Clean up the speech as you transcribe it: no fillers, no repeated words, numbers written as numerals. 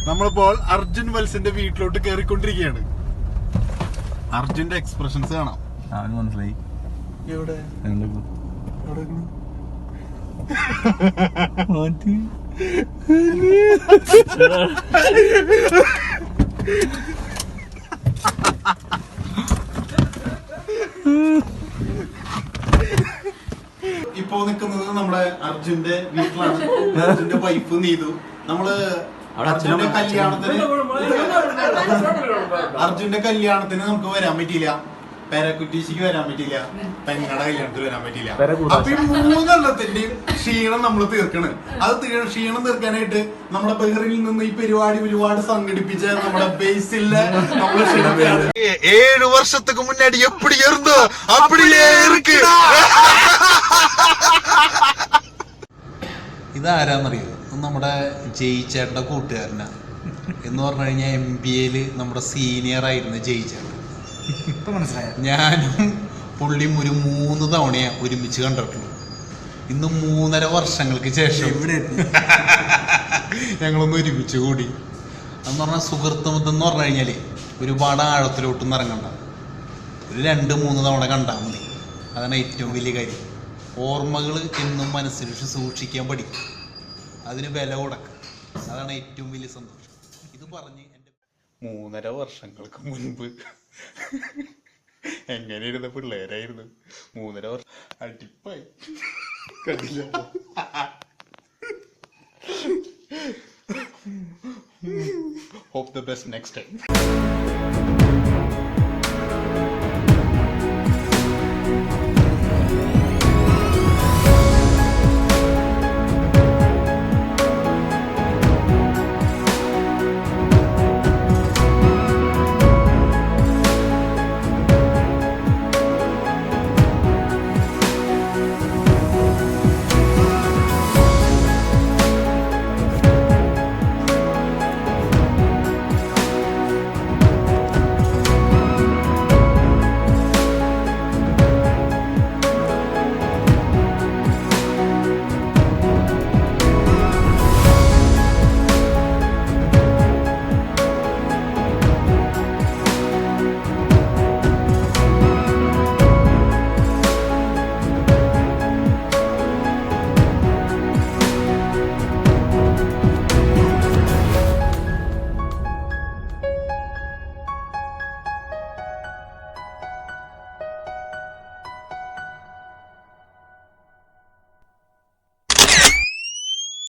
നമ്മളിപ്പോൾ അർജുൻ വത്സന്റെ വീട്ടിലോട്ട് കേറിക്കൊണ്ടിരിക്കുകയാണ്. അർജുന്റെ എക്സ്പ്രഷൻസ് കാണാം. അവന് മനസ്സിലായി. എവിടെ ഇപ്പോ നിക്കുന്നത് നമ്മുടെ അർജുന്റെ വീട്ടിലാണ്. അർജുന്റെ വൈഫ് നീതു. നമ്മള് അർജുന്റെ കല്യാണത്തിന് നമുക്ക് വരാൻ പറ്റിയില്ല. പേരക്കുറ്റീശിക്ക് വരാൻ പറ്റിയില്ല. പെങ്ങടെ കല്യാണത്തിന് വരാൻ പറ്റിയില്ല. അപ്പൊ ഈ 3 ക്ഷീണം നമ്മൾ തീർക്കണ്. അത് ക്ഷീണം തീർക്കാനായിട്ട് നമ്മുടെ ബഹ്റിനിൽ നിന്ന് ഈ പരിപാടി ഒരുപാട് സംഘടിപ്പിച്ച നമ്മുടെ ബേസിലെ നമ്മള് 7 വർഷத்துக்கு മുന്നാടി എപ്പടി ഇരുന്നു അപ്പടിയേ ഇருக்கு. ഇതാരാന്നറിയോ? നമ്മുടെ ജയിച്ചേട്ടൻ്റെ കൂട്ടുകാരനാ. എന്ന് പറഞ്ഞു കഴിഞ്ഞാൽ MBAയിൽ നമ്മുടെ സീനിയർ ആയിരുന്നു ജയിച്ചേട്ടൻ. ഞാനും പുള്ളിയും ഒരു 3 തവണയാ ഒരുമിച്ച് കണ്ടിട്ടുള്ളൂ. ഇന്ന് 3.5 വർഷങ്ങൾക്ക് ശേഷം ഞങ്ങളൊന്ന് ഒരുമിച്ച് കൂടി. എന്ന് പറഞ്ഞാൽ സുഹൃത്തുമത്വം എന്ന് പറഞ്ഞു കഴിഞ്ഞാൽ ഒരുപാട് ആഴത്തിലോട്ടൊന്നും ഇറങ്ങണ്ട. ഒരു 2-3 തവണ കണ്ടാൽ മതി. അതാണ് ഏറ്റവും വലിയ കാര്യം. ഓർമ്മകൾ എന്നും മനസ്സിൽ സൂക്ഷിക്കാൻ പഠിക്കും. അതിന് വില കൊടുക്കുക. അതാണ് ഏറ്റവും വലിയ സന്തോഷം. ഇത് പറഞ്ഞ് എൻ്റെ 3.5 വർഷങ്ങൾക്ക് മുൻപ് എങ്ങനെയിരുന്ന പിള്ളേരായിരുന്നു. 3.5 വർഷം അടിപ്പായി കണ്ടില്ല. Hope the best next time.